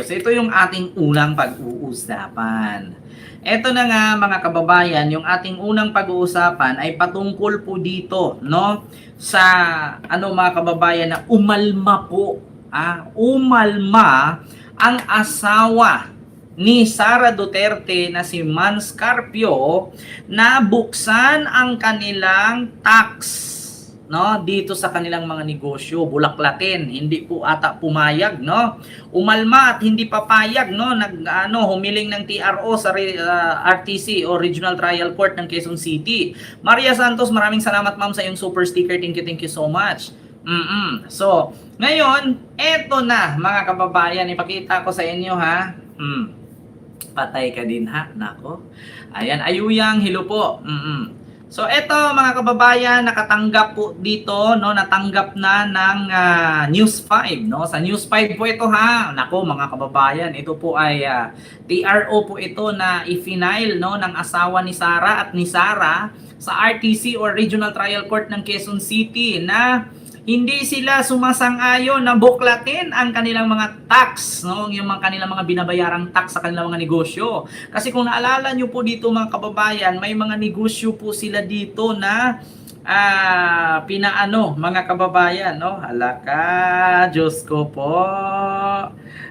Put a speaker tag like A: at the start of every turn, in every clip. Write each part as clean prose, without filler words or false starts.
A: So ito yung ating unang pag-uusapan. Ito na nga mga kababayan, yung ating unang pag-uusapan ay patungkol po dito, no? Sa mga kababayan na umalma po, umalma ang asawa ni Sara Duterte na si Mans Carpio na buksan ang kanilang tax, no, dito sa kanilang mga negosyo, bulaklatin. Hindi po ata pumayag, no, umalma at hindi papayag, no, humiling ng TRO sa RTC o Regional Trial Court ng Quezon City. Maria Santos, maraming salamat ma'am sa iyong super sticker, thank you so much. So ngayon eto na mga kababayan, ipakita ko sa inyo ha. Patay ka din ha, nako. Ayan, Ayuyang, hello po. So eto mga kababayan, nakatanggap po dito, no, natanggap na ng News 5, no. Sa News 5 po ito ha. Nako mga kababayan, ito po ay TRO po ito na i-final, no, ng asawa ni Sara at ni Sara sa RTC or Regional Trial Court ng Quezon City na hindi sila sumasang-ayon na buklatin ang kanilang mga tax, no? Yung kanilang mga binabayarang tax sa kanilang mga negosyo. Kasi kung naalala nyo po dito mga kababayan, may mga negosyo po sila dito na mga kababayan, no? Alaka, Diyos ko po.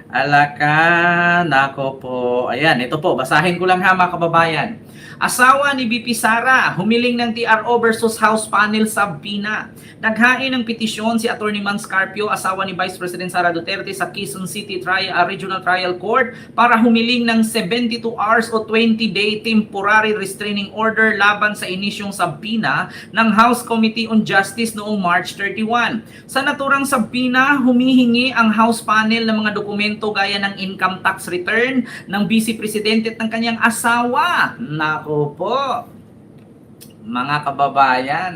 A: Alaka, nako po. Ayan, ito po, basahin ko lang ha mga kababayan. Asawa ni VP Sara, humiling ng TRO versus House Panel Sabina. Naghain ng petisyon si Atty. Mans Carpio, asawa ni Vice President Sara Duterte sa Quezon City Regional Trial Court para humiling ng 72 hours o 20-day temporary restraining order laban sa inisyong sabina ng House Committee on Justice noong March 31. Sa naturang sabina, humihingi ang House Panel ng mga dokumento gaya ng income tax return ng Vice Presidente at ng kanyang asawa. Nako po, mga kababayan.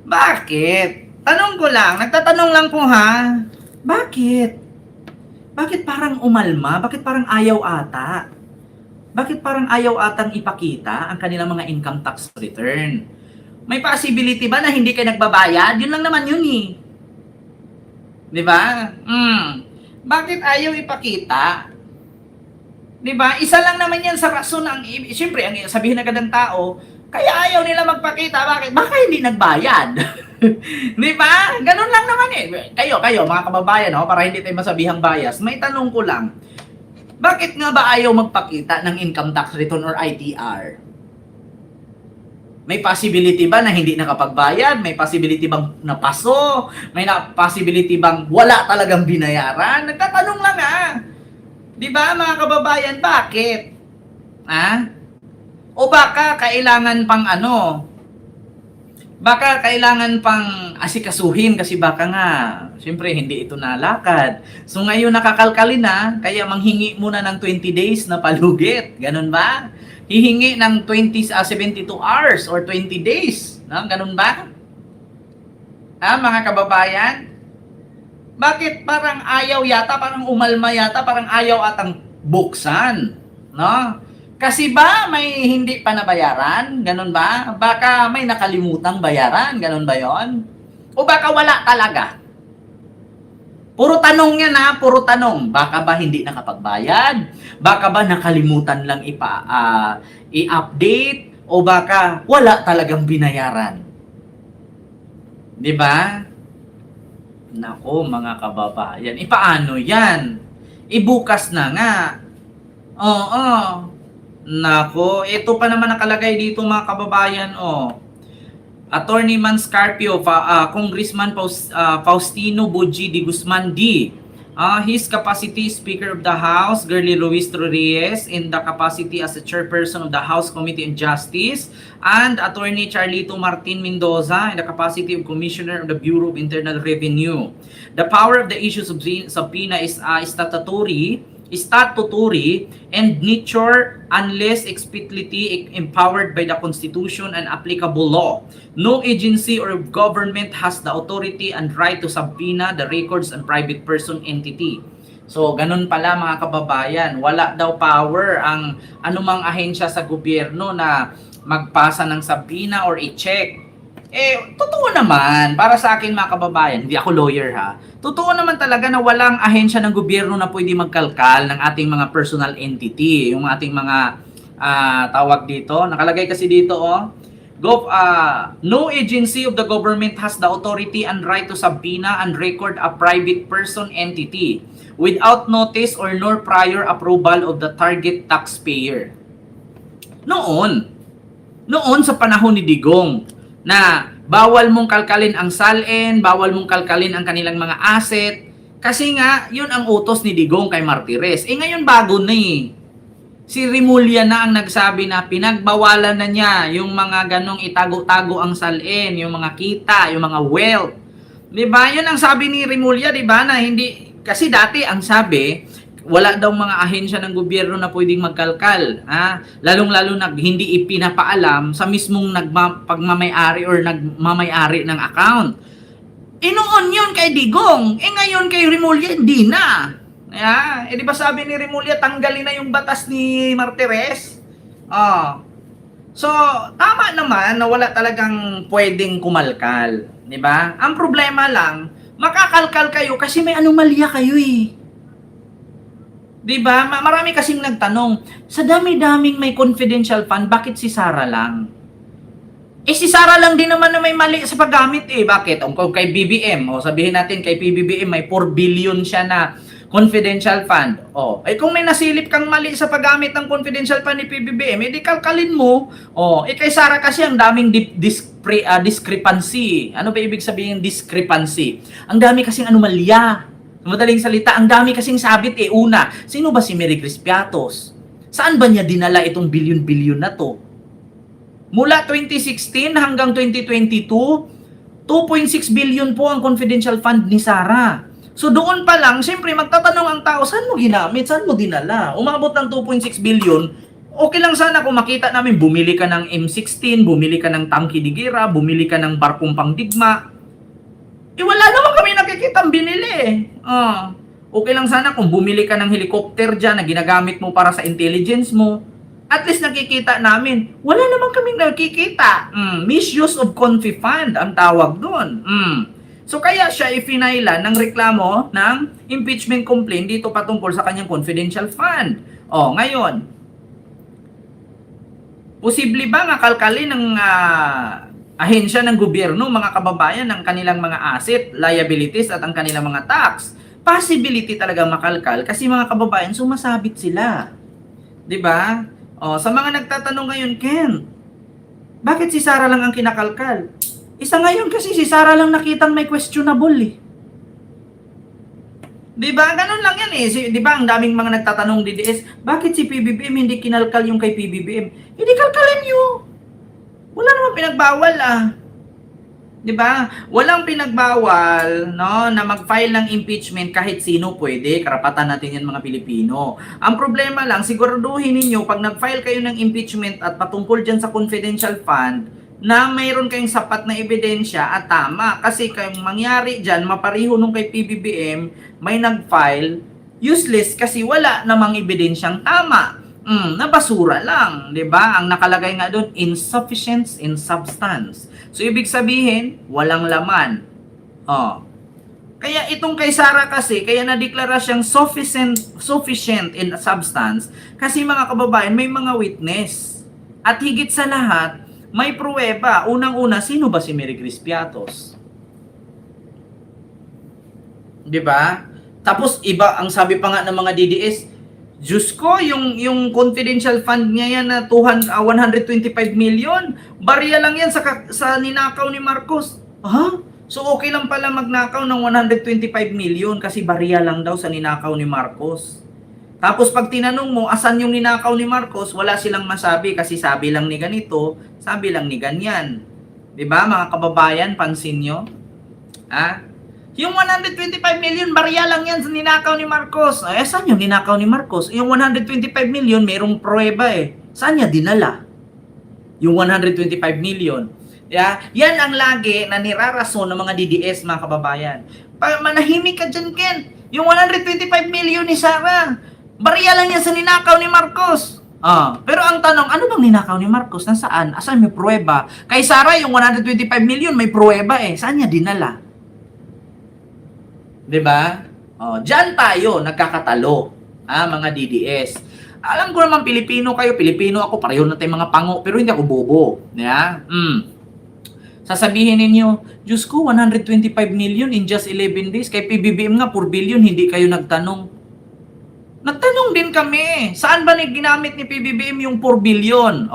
A: Bakit? Tanong ko lang, nagtatanong lang po ha. Bakit? Bakit parang umalma? Bakit parang ayaw ata? Bakit parang ayaw atang ipakita ang kanilang mga income tax return? May possibility ba na hindi kayo nagbabayad? Yun lang naman yun eh. Di ba? Bakit ayaw ipakita? Di ba? Isa lang naman yan sa rason ang siyempre ang sabihin agad ng tao, kaya ayaw nila magpakita. Bakit? Baka hindi nagbayad. Di ba? Ganun lang naman eh. Kayo mga kababayan, para hindi tayo masabihang bias, may tanong ko lang. Bakit nga ba ayaw magpakita ng income tax return or ITR? May possibility ba na hindi nakapagbayad? May possibility bang napaso? May possibility bang wala talagang binayaran? Nagtatanong lang Di ba mga kababayan, bakit? O baka kailangan pang baka kailangan pang asikasuhin kasi baka nga, siyempre hindi ito nalakad. So ngayon nakakalkalin na, kaya manghingi muna ng 20 days na palugit. Ganun ba? Hihingi ng 72 hours or 20 days. No? Ganun ba? Mga kababayan? Bakit parang ayaw yata, parang umalma yata, parang ayaw atang buksan? No? Kasi ba may hindi pa nabayaran? Ganun ba? Baka may nakalimutang bayaran? Ganun ba yon? O baka wala talaga? Puro tanong yan puro tanong. Baka ba hindi nakapagbayad? Baka ba nakalimutan lang i-update? O baka wala talagang binayaran? Di ba? Nako mga kababayan, paano yan? Ibukas na nga. Oo. Nako, ito pa naman nakalagay dito mga kababayan, Attorney Mans Carpio, Congressman Faustino Boji de Guzman D. His capacity Speaker of the House, Girly Luis Torres, in the capacity as a chairperson of the House Committee on Justice, and Attorney Charlito Martin Mendoza in the capacity of Commissioner of the Bureau of Internal Revenue. The power of the issues of subpoena is statutory and nature unless explicitly empowered by the Constitution and applicable law. No agency or government has the authority and right to subpoena the records and private person entity. So, ganun pala mga kababayan, wala daw power ang anumang ahensya sa gobyerno na magpasa ng subpoena or i-check Totoo naman, para sa akin mga kababayan, hindi ako lawyer ha, totoo naman talaga na walang ahensya ng gobyerno na pwede magkalkal ng ating mga personal entity, yung ating mga tawag dito, nakalagay kasi dito no agency of the government has the authority and right to subpoena and record a private person entity without notice or nor prior approval of the target taxpayer. Noon sa panahon ni Digong, na bawal mong kalkalin ang SALN, bawal mong kalkalin ang kanilang mga asset, kasi nga, yun ang utos ni Digong kay Martires. Ngayon bago na eh. Si Remulla na ang nagsabi na pinagbawalan na niya yung mga ganong itago-tago ang SALN, yung mga kita, yung mga wealth. Diba? Yun ang sabi ni Remulla, diba? Na hindi, kasi dati ang sabi, wala daw mga ahensya ng gobyerno na pwedeng magkalkal. Lalong-lalo na hindi ipinapaalam sa mismong pagmamayari or nagmamayari ng account. Noon yun kay Digong. Ngayon kay Remulla, hindi na. Di ba sabi ni Remulla, tanggalin na yung batas ni Martires? So, tama naman na wala talagang pwedeng kumalkal. Di ba? Ang problema lang, makakalkal kayo kasi may anomalya kayo eh. Diba? Marami kasing nagtanong, sa dami-daming may confidential fund, bakit si Sara lang? Si Sara lang din naman na may mali sa paggamit eh. Bakit? Kung kay BBM, sabihin natin kay PBBM may 4 billion siya na confidential fund. Kung may nasilip kang mali sa paggamit ng confidential fund ni PBBM, di kalkalin mo. Kay Sara kasi ang daming discrepancy. Ano ba ibig sabihin discrepancy? Ang dami kasing anomalya. Madaling salita, ang dami kasing sabit una. Sino ba si Mary Chris Piatos? Saan ba niya dinala itong bilyon-bilyon na to? Mula 2016 hanggang 2022, 2.6 billion po ang confidential fund ni Sara. So doon pa lang, siyempre magtatanong ang tao, saan mo ginamit? Saan mo dinala? Umabot ng 2.6 billion, okay lang sana kung makita namin, bumili ka ng M16, bumili ka ng tangki de guerra, bumili ka ng barkong pangdigma. Wala naman kami nakikitang binili. Okay lang sana kung bumili ka ng helicopter dyan na ginagamit mo para sa intelligence mo. At least nakikita namin. Wala naman kaming nakikita. Misuse of confi fund ang tawag doon. So kaya siya ifinailan ng reklamo ng impeachment complaint dito patungkol sa kanyang confidential fund. Ngayon, posible ba nga kalkalin ng ahensya ng gobyerno, mga kababayan, ng kanilang mga asset, liabilities at ang kanilang mga tax? Possibility talaga makalkal kasi mga kababayan, sumasabit sila. 'Di ba? Sa mga nagtatanong ngayon, Ken, bakit si Sara lang ang kinakalkal? Isa ngayon kasi si Sara lang nakitang may questionable eh. 'Di ba? Ganun lang yan eh. 'Di ba? Ang daming mga nagtatanong DDS, bakit si PBBM hindi kinalkal yung kay PBBM? Hindi kalkalin niyo. Wala namang pinagbawal 'Di ba? Walang pinagbawal na mag-file ng impeachment kahit sino pwede. Karapatan natin 'yan mga Pilipino. Ang problema lang, siguraduhin ninyo pag nag-file kayo ng impeachment at patungkol diyan sa confidential fund na mayroon kayong sapat na ebidensya at tama. Kasi kung mangyari diyan, mapareho nung kay PBBM, may nag-file, useless kasi wala namang ebidensyang tama. Na basura lang, 'di ba? Ang nakalagay nga doon, insufficient in substance. So ibig sabihin, walang laman. Kaya itong kay Sara kasi, kaya nadeklara siyang sufficient in substance kasi mga kababayan, may mga witness. At higit sa lahat, may pruweba. Unang-una, sino ba si Mary Chris Piatos? 'Di ba? Tapos iba ang sabi pa nga ng mga DDS, Diyos ko, yung confidential fund niya yan na 125 million, barya lang yan sa ninakaw ni Marcos. So okay lang pala magnakaw ng 125 million kasi barya lang daw sa ninakaw ni Marcos. Tapos pag tinanong mo, asan yung ninakaw ni Marcos, wala silang masabi kasi sabi lang ni ganito, sabi lang ni ganyan. 'Di ba mga kababayan, pansin nyo? Yung 125 million, barya lang yan sa ninakaw ni Marcos. Saan yung ninakaw ni Marcos? Yung 125 million, mayroong pruweba eh. Saan niya dinala? Yung 125 million. Yan ang lagi na nirarason ng mga DDS, mga kababayan. Manahimik ka dyan, Ken. Yung 125 million ni Sara, barya lang yan sa ninakaw ni Marcos. Pero ang tanong, ano bang ninakaw ni Marcos? Nasaan? Asan may pruweba? Kay Sara, yung 125 million, may pruweba eh. Saan niya dinala? 'Di ba? Diyan tayo nagkakatalo, mga DDS. Alam ko naman Pilipino kayo, Pilipino ako, pareho na tayong mga pango, pero hindi ako bobo. Yeah? Sasabihin ninyo, Diyos ko, 125 million in just 11 days. Kay PBBM nga, 4 billion, hindi kayo nagtanong. Nagtanong din kami, saan ba ginamit ni PBBM yung 4 billion?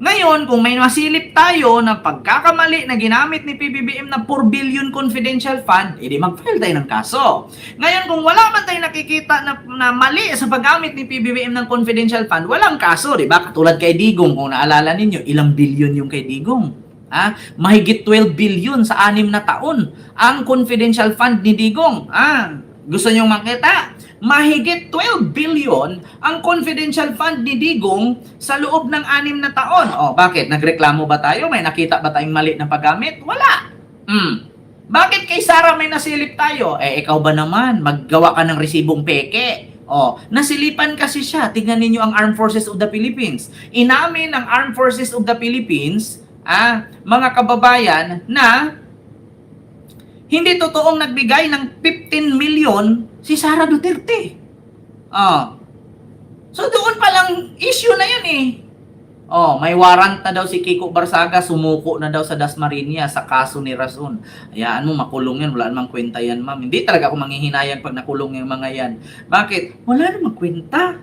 A: Ngayon, kung may masilip tayo na pagkakamali na ginamit ni PBBM na 4 billion confidential fund, edi mag-file tayo ng kaso. Ngayon, kung wala man tayo nakikita na mali sa paggamit ni PBBM ng confidential fund, walang kaso, di ba? Katulad kay Digong, kung naalala ninyo, ilang billion yung kay Digong? Mahigit 12 billion sa 6 na taon ang confidential fund ni Digong. Gusto nyo makita? Mahigit 12 billion ang confidential fund ni Digong sa loob ng 6 na taon. Bakit? Nagreklamo ba tayo? May nakita ba tayong mali na paggamit? Wala. Bakit kay Sara may nasilip tayo? Ikaw ba naman? Maggawa ka ng resibong peke. Nasilipan kasi siya. Tingnan ninyo ang Armed Forces of the Philippines. Inamin ng Armed Forces of the Philippines, mga kababayan, na hindi totoong nagbigay ng 15 million si Sara Duterte. So doon pa lang issue na yun eh. May warrant na daw si Kiko Barsaga, sumuko na daw sa Dasmariñas sa kaso ni Rason. Hayaan mo, makulong yan. Wala namang kwenta yan, ma'am. Hindi talaga ako manghihinayang pag nakulong yung mga yan. Bakit? Wala namang kwenta.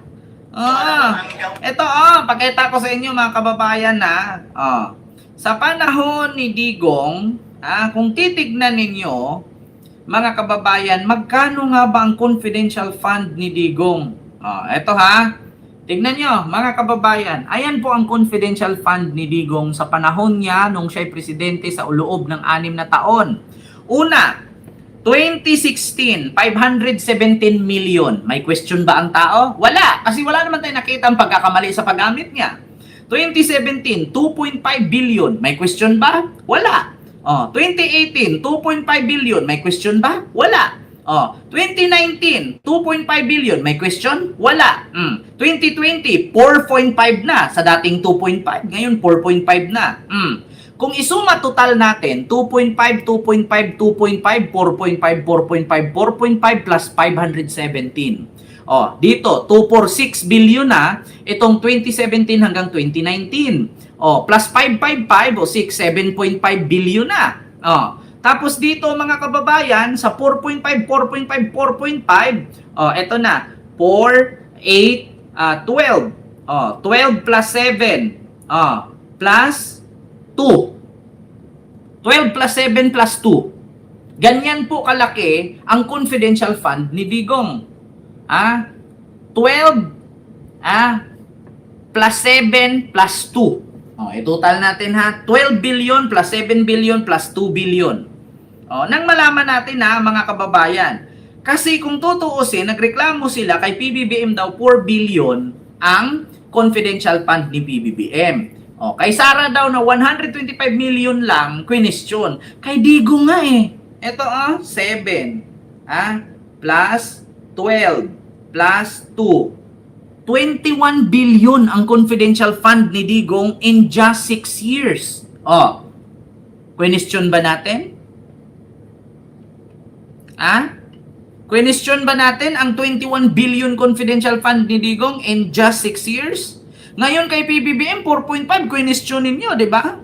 A: Ito, pakita ko sa inyo mga kababayan na, sa panahon ni Digong, kung titignan ninyo, mga kababayan, magkano nga ba ang confidential fund ni Digong? Eto tignan nyo, mga kababayan, ayan po ang confidential fund ni Digong sa panahon niya nung siya'y presidente sa loob ng 6 na taon. Una, 2016, 517 million. May question ba ang tao? Wala, kasi wala naman tayo nakita ang pagkakamali sa paggamit niya. 2017, 2.5 billion. May question ba? Wala. 2018, 2.5 billion. May question ba? Wala. 2019, 2.5 billion. May question? Wala. 2020, 4.5 na sa dating 2.5. Ngayon, 4.5 na. Kung isuma total natin, 2.5, 2.5, 2.5, 4.5, 4.5, 4.5 plus 517. Dito, 246 billion na itong 2017 hanggang 2019. Plus 555 o 7.5 billion na. Tapos dito mga kababayan, sa 4.5, 4.5, 4.5, eto na, 4, 8, 12. 12 plus 7, plus 2. 12 plus 7 plus 2. Ganyan po kalaki ang confidential fund ni Digong. 12 plus 7 plus 2. I-total natin 12 billion plus 7 billion plus 2 billion. Nang malaman natin mga kababayan. Kasi kung tutuusin, nagreklamo sila kay PBBM daw 4 billion ang confidential fund ni PBBM. Kay Sara daw na 125 million lang, question. Kay Digo nga eh. Ito 7 plus 12 plus 2. 21 billion ang confidential fund ni Digong in just 6 years. Question ba natin? Question ba natin ang 21 billion confidential fund ni Digong in just 6 years? Ngayon kay PBBM, 4.5, question ninyo, di ba?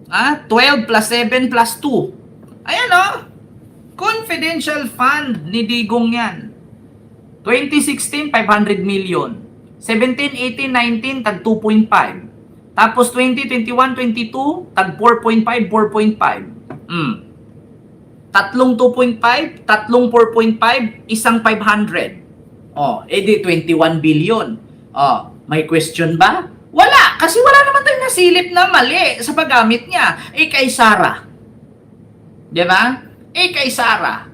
A: 12 plus 7 plus 2. Ayan confidential fund ni Digong yan. 2016, 500 million. 17, 18, 19, tag 2.5. Tapos 20, 21, 22, tag 4.5, 4.5. Tatlong 2.5, tatlong 4.5, isang 500. Edi 21 billion. May question ba? Wala, kasi wala naman tayong nasilip na mali sa paggamit niya. Kay Sara. Di ba? Kay Sara.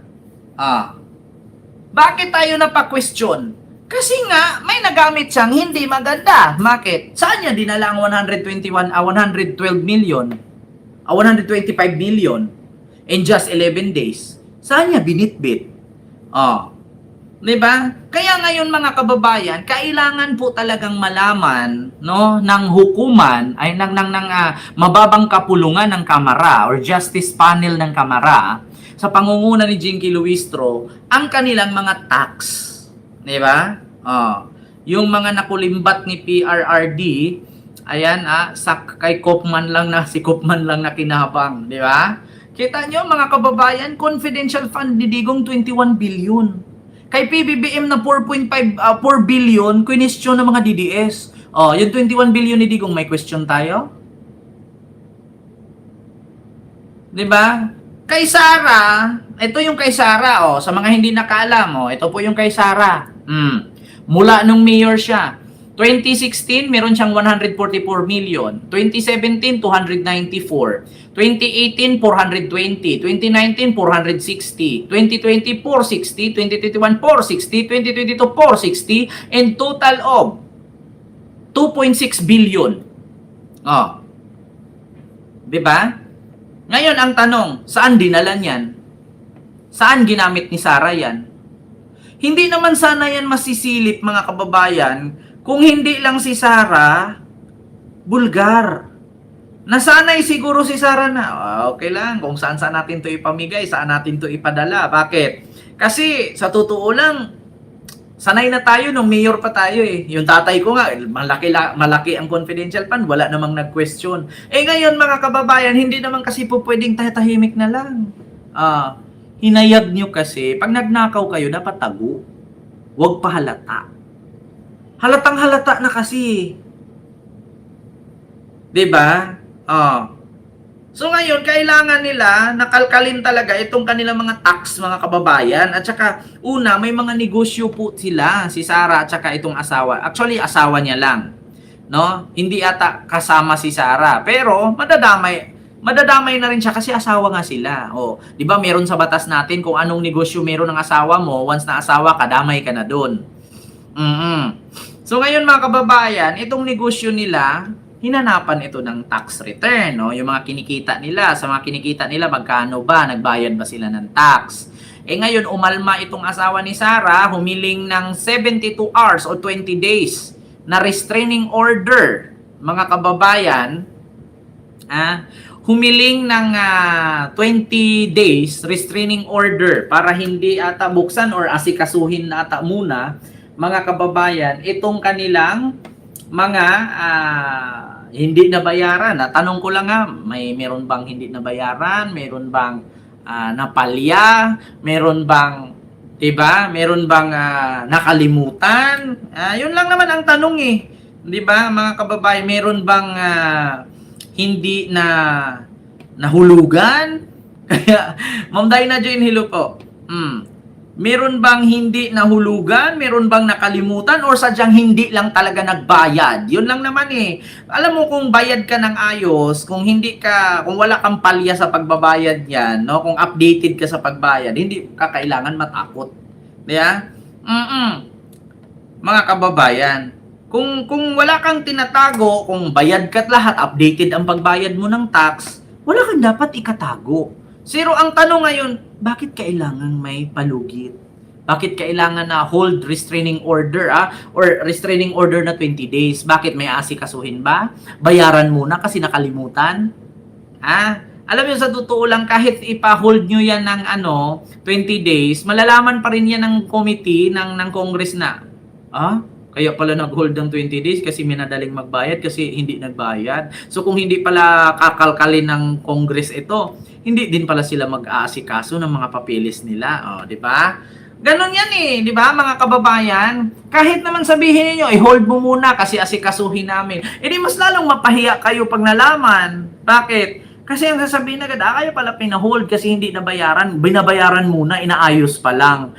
A: Bakit tayo napaka-question? Kasi nga, may nagamit siyang hindi maganda. Bakit? Saan niya dinala ang 112 million? 125 million in just 11 days? Saan niya binitbit? 'Di ba? Kaya ngayon mga kababayan, kailangan po talagang malaman no ng hukuman ay mababang kapulungan ng Kamara or Justice Panel ng Kamara sa pangunguna ni Jinky Luistro ang kanilang mga tax. 'Di ba? Yung mga nakulimbat ni PRRD, ayan sa kay Kopman lang na si Kopman lang na kinabang, 'di ba? Kita nyo mga kababayan, confidential fund ni Digong 21 billion. Kay PBBM na 4 billion, question ng mga DDS. Yung 21 billion ni Digong, may question tayo? 'Di ba? Kay Sara, ito yung kay Sara, sa mga hindi nakaalam, ito po yung kay Sara. Mula nung mayor siya, 2016, meron siyang 144 million. 2017, 294. 2018, 420. 2019, 460. 2020, 460. 2021, 460. 2022, 460. And total of 2.6 billion. Diba? Ngayon, ang tanong, saan dinala niyan? Saan ginamit ni Sara yan? Hindi naman sana yan masisilip, mga kababayan, kung hindi lang si Sara, bulgar. Nasanay siguro si Sara na, okay lang, kung saan natin to ipamigay, saan natin to ipadala. Bakit? Kasi, sa totoo lang, sanay na tayo nung mayor pa tayo eh. Yung tatay ko nga, malaki ang confidential fund, wala namang nag-question. Ngayon mga kababayan, hindi naman kasi po pwedeng tahimik na lang. Hinayag nyo kasi, pag nagnakaw kayo, dapat tago. Huwag pa halata. Halatang halata na kasi. 'Di ba? So ngayon, kailangan nila nakalkalin talaga itong kanilang mga tax, mga kababayan. At saka, una, may mga negosyo po sila, si Sara at saka itong asawa. Actually, asawa niya lang. No? Hindi ata kasama si Sara. Pero, madadamay na rin siya kasi asawa nga sila. 'Di ba meron sa batas natin kung anong negosyo meron ng asawa mo, once na asawa ka, damay ka na doon. So ngayon mga kababayan, itong negosyo nila, hinanapan ito ng tax return, no? Yung mga kinikita nila, sa mga kinikita nila, magkano ba, nagbayad ba sila ng tax? Ngayon, umalma itong asawa ni Sara, humiling ng 72 hours o 20 days na restraining order, mga kababayan, humiling ng 20 days restraining order para hindi ata buksan or asikasuhin na ata muna, mga kababayan, itong kanilang mga hindi nabayaran. Tanong ko lang meron bang hindi nabayaran? Meron bang napalya? Meron bang, diba? Meron bang nakalimutan? Yun lang naman ang tanong eh. Diba, mga kababayan, meron bang hindi na nahulugan? Kaya, Ma'am Dina Jane, hello po. Meron bang hindi nahulugan? Meron bang nakalimutan? Or sadyang hindi lang talaga nagbayad? Yun lang naman eh. Alam mo, kung bayad ka ng ayos, kung wala kang palya sa pagbabayad yan, no? Kung updated ka sa pagbayad, hindi ka kailangan matakot. Diba? Mga kababayan, kung wala kang tinatago, kung bayad ka lahat, updated ang pagbayad mo ng tax, wala kang dapat ikatago. Pero ang tanong ngayon, bakit kailangan may palugit? Bakit kailangan na hold restraining order or restraining order na 20 days? Bakit may asikasuhin ba? Bayaran muna kasi nakalimutan? Alam niyo, sa totoo lang, kahit ipa-hold nyo yan ng 20 days, malalaman pa rin yan ng committee ng Congress na, kaya pala nag-hold ng 20 days kasi minadaling magbayad kasi hindi nagbayad. So kung hindi pala kakalkalin ng Congress ito, hindi din pala sila mag-aasikaso ng mga papeles nila. Di ba? Ganon yan eh, di ba mga kababayan? Kahit naman sabihin niyo, i-hold mo muna kasi asikasuhin namin. Di mas lalong mapahiya kayo pag nalaman. Bakit? Kasi ang sasabihin agad, kaya pala pinahold kasi hindi nabayaran, binabayaran muna, inaayos pa lang.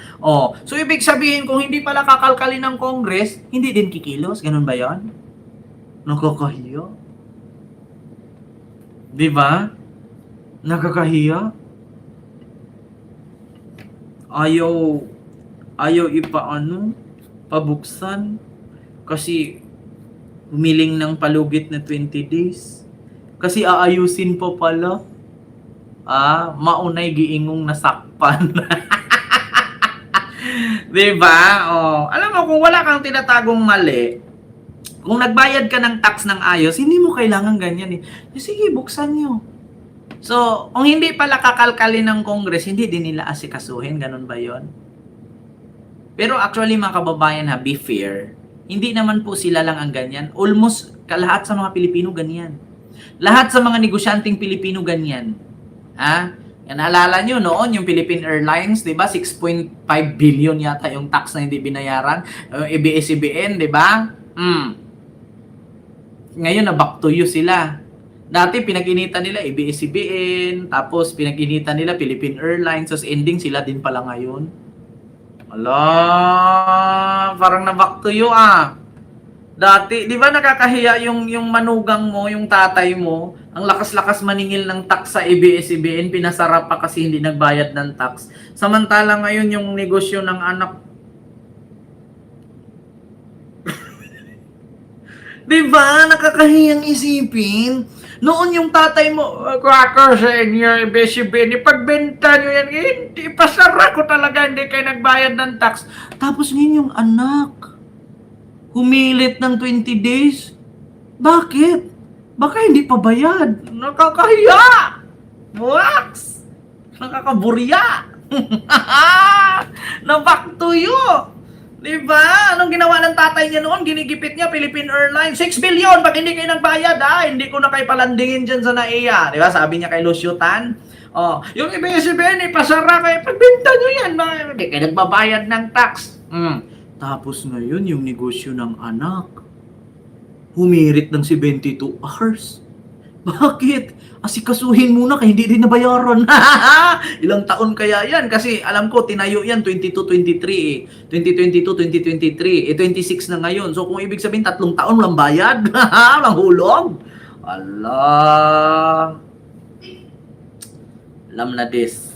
A: So ibig sabihin, kung hindi pala kakalkalin ng Congress, hindi din kikilos, ganun ba yon? Nakakahiya. Di ba? Nakakahiya. Ayaw pabuksan. Kasi humiling ng palugit na 20 days. Kasi aayusin pa pala. Maunay giingong nasakpan. 'Di ba? Oh, alam mo kung wala kang tinatagong mali, kung nagbayad ka ng tax ng ayos, hindi mo kailangan ganyan eh. Sige, buksan nyo. So, kung hindi pala kakalkalin ng Congress, hindi din nila asikasuhin. Ganun ba yon? Pero actually, mga kababayan ha, be fair. Hindi naman po sila lang ang ganyan. Almost lahat sa mga Pilipino ganyan. Lahat sa mga negosyanteng Pilipino ganyan. Ha? Naalala nyo noon yung Philippine Airlines, 'di ba? 6.5 billion yata yung tax na hindi binayaran. ABS-CBN, 'di ba? Ngayon na back to you sila. Dati pinag-initan nila ABS-CBN, tapos pinag-initan nila Philippine Airlines, tapos ending sila din pala ngayon. Ala, parang na back to you ah. Dati, di ba nakakahiya yung manugang mo, yung tatay mo, ang lakas-lakas maningil ng tax sa ABS-CBN, pinasarap pa kasi hindi nagbayad ng tax. Samantala ngayon yung negosyo ng anak. Di ba? Nakakahiyang isipin. Noon yung tatay mo, ako sa inyo, ABS-CBN, ipagbenta nyo yan, hindi, pasara ko talaga, hindi kayo nagbayad ng tax. Tapos ngayon yung anak, humilit ng 20 days. Bakit? Baka hindi pa bayad. Nakakahiya! Wax! Nakakaburya! Na back to you! Diba? Anong ginawa ng tatay niya noon? Ginigipit niya Philippine Airlines. 6 billion pag hindi kayo nagbayad ha. Hindi ko na kayo palandingin dyan sa NAIA. Diba? Sabi niya kay Lucio Tan. Oh, yung ABS-CBN, pasara kayo. Pagbenta nyo yan. Hindi kayo nagbabayad ng tax. Tapos ngayon, yung negosyo ng anak, humirit ng 72 hours. Bakit? Asikasuhin muna kaya hindi din nabayaran. Ilang taon kaya yan? Kasi alam ko, tinayo yan 22-23 eh. 2022-2023. 26 na ngayon. So kung ibig sabihin, 3 taon walang bayad. Walang hulog. Allah. Alam na this.